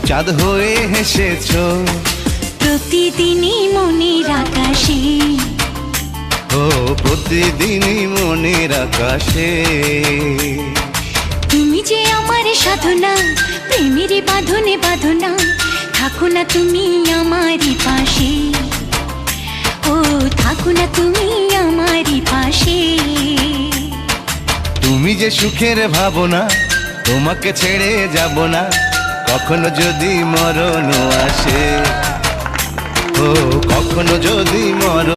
চাঁদ হয়ে হেসেছো প্রতিদিনই মনের আকাশে, ও প্রতিদিনই মনের আকাশে। তুমি যে আমার সাধনা, প্রেমের বাঁধনে বাঁধনা, থাকো না তুমি আমারই পাশে, ও থাকো না তুমি আমারই পাশে। তুমি যে সুখের ভাবনা, তোমাকে ছেড়ে যাব না, কখনো যদি মরণ আসে, ও কখনো যদি মরণ